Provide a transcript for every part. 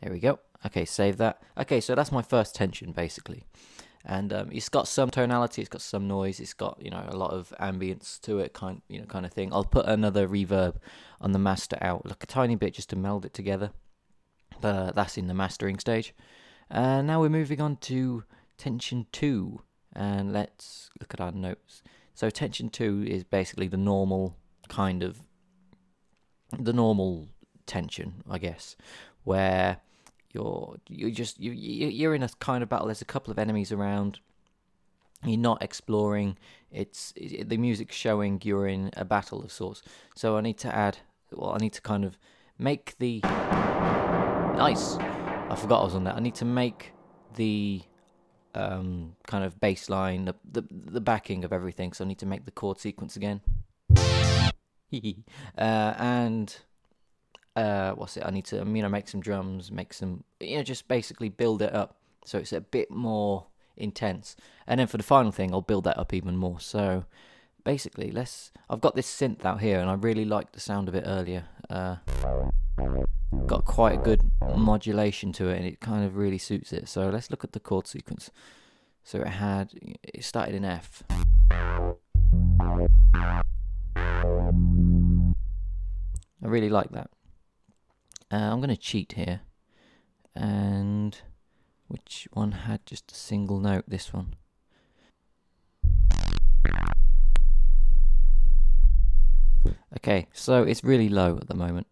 There we go. Okay, save that. Okay, so that's my first tension basically. And it's got some tonality, it's got some noise, it's got, you know, a lot of ambience to it, kind of thing. I'll put another reverb on the master out, like a tiny bit, just to meld it together. But that's in the mastering stage. Now we're moving on to tension 2, and let's look at our notes. So tension 2 is basically the normal tension, I guess, where you're in a kind of battle. There's a couple of enemies around. You're not exploring. The music's showing you're in a battle of sorts. So I need to kind of make the nice. I forgot I was on that. I need to make the kind of bass line, the backing of everything. So I need to make the chord sequence again. And what's it? I need to, make some drums, make some, just basically build it up so it's a bit more intense. And then for the final thing, I'll build that up even more. So basically, I've got this synth out here, and I really liked the sound of it earlier. Got quite a good modulation to it, and it kind of really suits it. So let's look at the chord sequence. So it started in F. I really like that. I'm going to cheat here. And which one had just a single note? This one. Okay, so it's really low at the moment,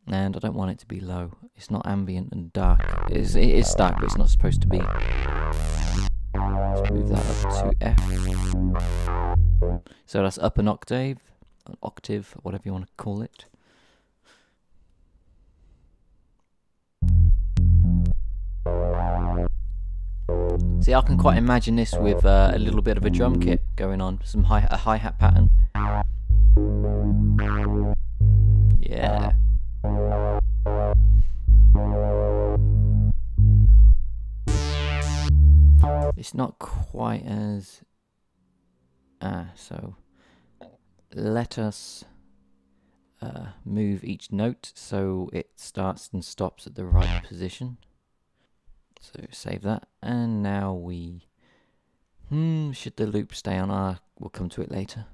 and I don't want it to be low. It's not ambient and dark. It is dark, but it's not supposed to be. Let's move that up to F. So that's up an octave, whatever you want to call it. See, I can quite imagine this with a little bit of a drum kit going on, a hi-hat pattern. Yeah. It's not quite as... so let us move each note so it starts and stops at the right position. So save that, and now should the loop stay on? We'll come to it later.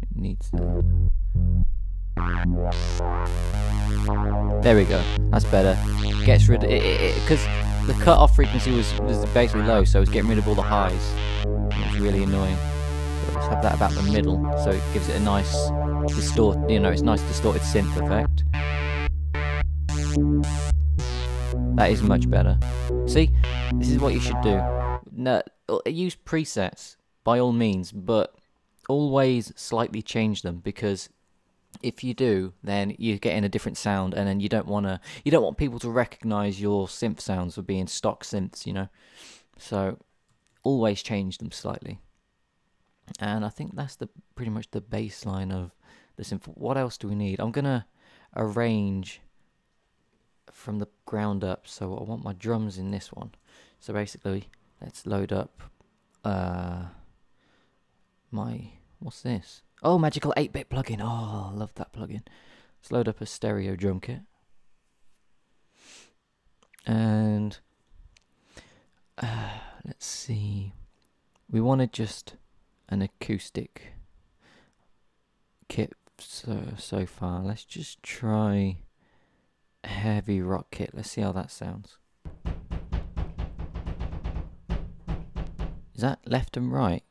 It needs that. There we go. That's better. Gets rid of it because the cut-off frequency was basically low, so it's getting rid of all the highs. It's really annoying. So let's have that about the middle, so it gives it a nice it's nice distorted synth effect. That is much better. See, this is what you should do. No, use presets by all means, but always slightly change them, because if you do, then you're getting a different sound, and then you don't want people to recognize your synth sounds for being stock synths, So always change them slightly. And I think that's pretty much the baseline of the synth. What else do we need? I'm gonna arrange from the ground up, so I want my drums in this one. So basically, let's load up what's this? Oh, Magical 8-bit plugin. Oh, I love that plugin. Let's load up a stereo drum kit. And let's see. We wanted just an acoustic kit so far. Let's just try a heavy rock kit. Let's see how that sounds. Is that left and right?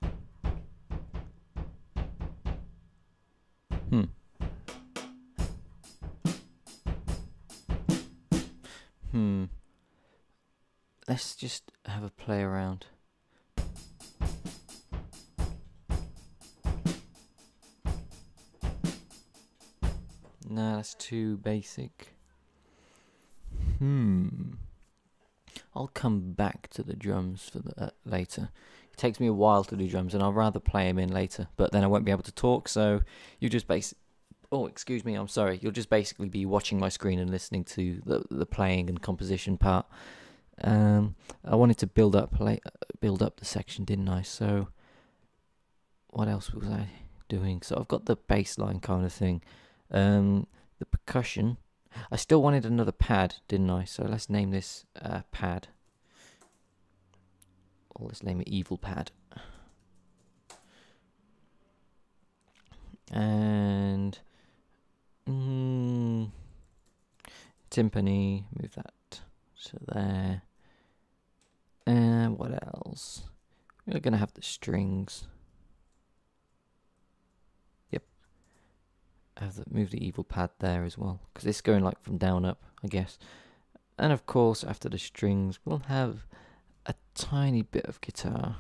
Let's just have a play around. No, that's too basic. I'll come back to the drums for later. It takes me a while to do drums, and I'd rather play them in later, but then I won't be able to talk, so you just Oh, excuse me, I'm sorry. You'll just basically be watching my screen and listening to the playing and composition part. I wanted to build up the section, didn't I? So what else was I doing? So I've got the bass line kind of thing. The percussion. I still wanted another pad, didn't I? So let's name this pad. Or let's name it Evil Pad. And timpani, move that to there. And what else? We're gonna have the strings. Yep. Move the evil pad there as well, because it's going like from down up, I guess. And of course, after the strings, we'll have a tiny bit of guitar.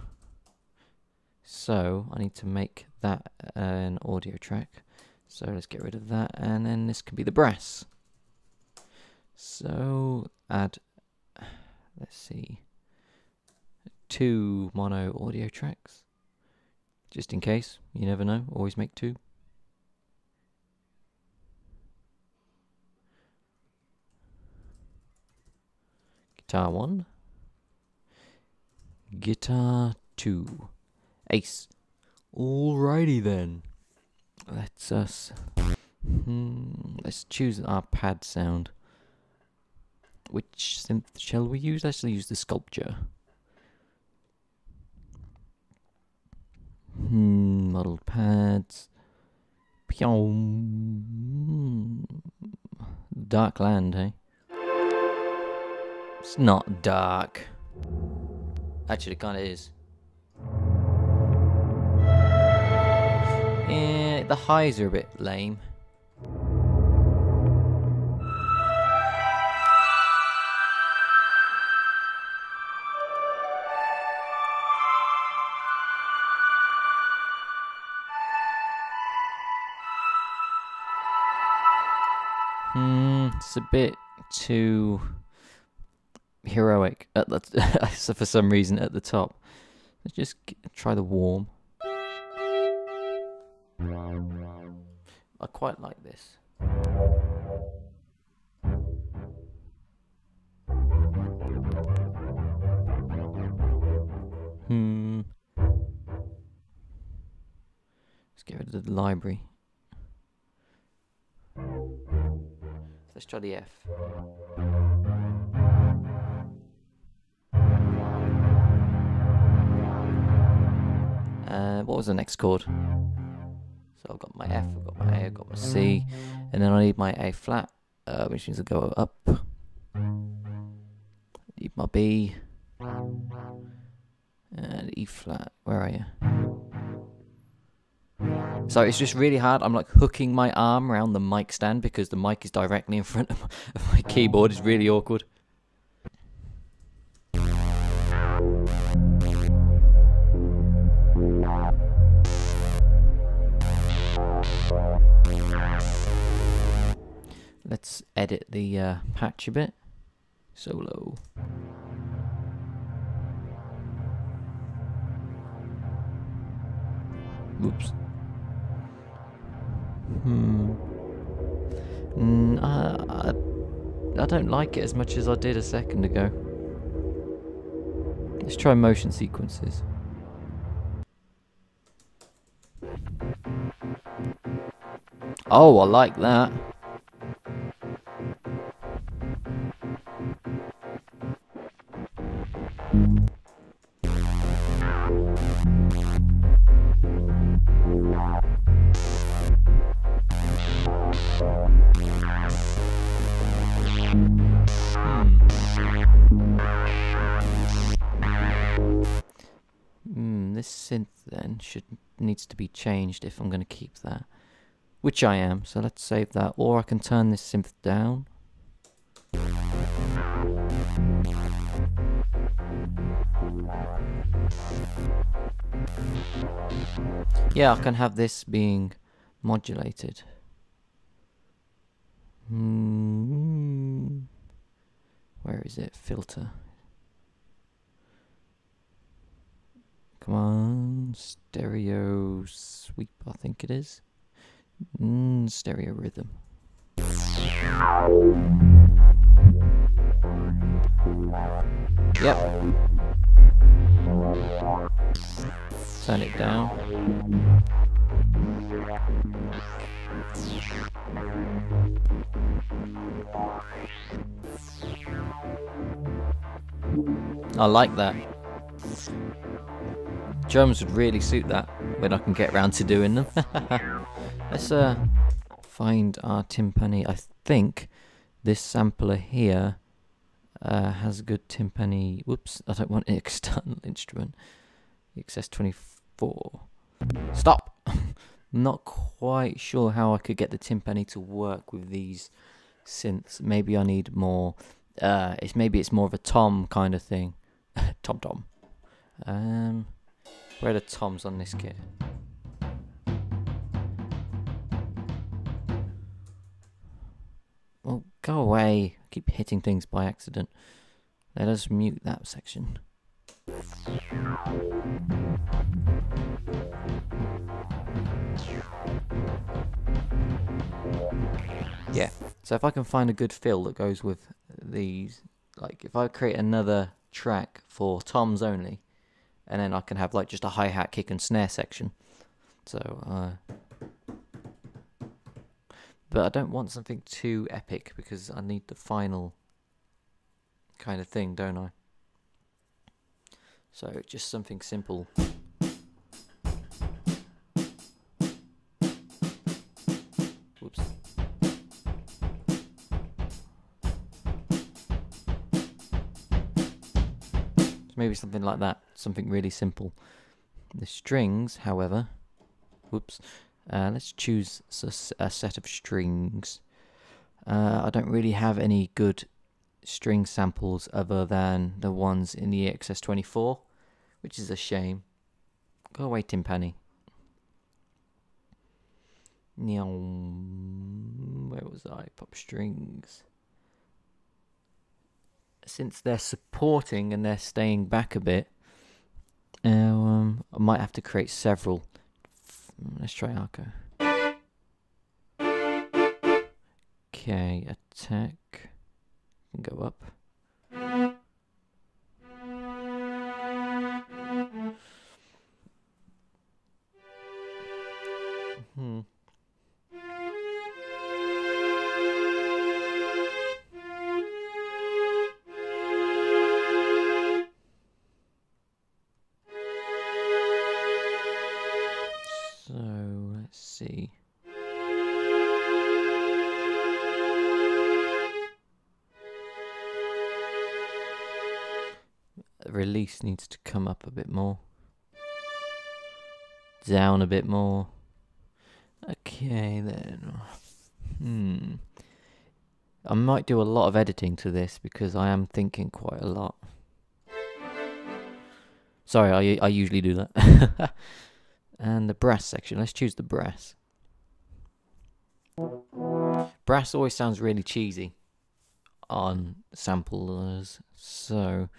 So I need to make that an audio track. So let's get rid of that, and then this can be the brass. So add, let's see, 2 mono audio tracks, just in case. You never know. Always make 2. Guitar 1, guitar 2. Ace. Alrighty then. Let's choose our pad sound. Which synth shall we use? Let's use the sculpture. Model pads. Dark land, eh? It's not dark. Actually, it kind of is. Yeah, the highs are a bit lame. It's a bit too heroic at the so for some reason at the top. Let's just try the warm. I quite like this. Let's get rid of the library. Let's try the F. What was the next chord? So I've got my F, I've got my A, I've got my C, and then I need my A flat, which means I go up. Need my B, and E flat. Where are you? So it's just really hard. I'm like hooking my arm around the mic stand because the mic is directly in front of my keyboard. It's really awkward. Let's edit the patch a bit. Solo. Whoops. I don't like it as much as I did a second ago. Let's try motion sequences. Oh, I like that. This synth then needs to be changed if I'm going to keep that, which I am. So let's save that, or I can turn this synth down. Yeah, I can have this being modulated. Where is it? Filter. Come on, stereo sweep, I think it is. Stereo rhythm. Yep. Turn it down. I like that. Drums would really suit that when I can get around to doing them. Let's find our timpani. I think this sampler here has a good timpani. Whoops, I don't want an external instrument. XS24. Stop! Not quite sure how I could get the timpani to work with these synths. Maybe I need more. Maybe it's more of a tom kind of thing. Tom. Where are the toms on this kit? Well, go away. I keep hitting things by accident. Let us mute that section. Yeah, so if I can find a good fill that goes with these, like if I create another track for toms only, and then I can have like just a hi-hat, kick and snare section. So, but I don't want something too epic because I need the final kind of thing, don't I? So just something simple. Whoops. Maybe something like that, something really simple. The strings, however, whoops, let's choose a set of strings. I don't really have any good string samples other than the ones in the XS24, which is a shame. Go away, timpani. Where was I? Pop strings. Since they're supporting and they're staying back a bit, I might have to create several. Let's try Arco. Okay, attack. Can go up. So let's see. The release needs to come up a bit more. Down a bit more. Okay then. I might do a lot of editing to this because I am thinking quite a lot. Sorry, I usually do that. And the brass section, let's choose the brass. Brass always sounds really cheesy on samplers, so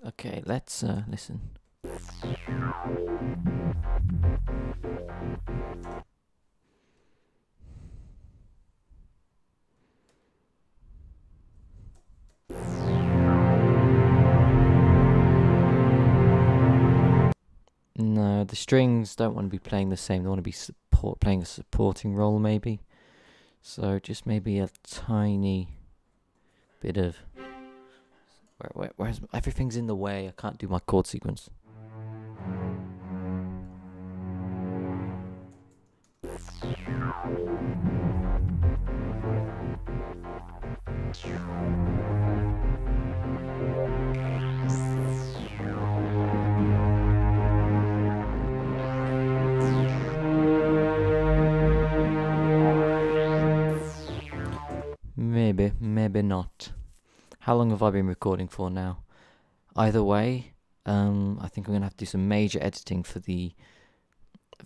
okay, let's listen. No, the strings don't want to be playing the same. They want to be playing a supporting role, maybe. So just maybe a tiny bit of. Where's everything's in the way? I can't do my chord sequence. Maybe not. How long have I been recording for now? Either way, I think I'm gonna have to do some major editing for the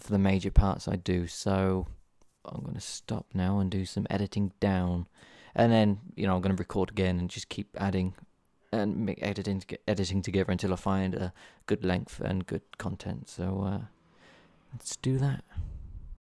major parts I do. So I'm gonna stop now and do some editing down, and then I'm gonna record again and just keep adding and make editing together until I find a good length and good content. So let's do that.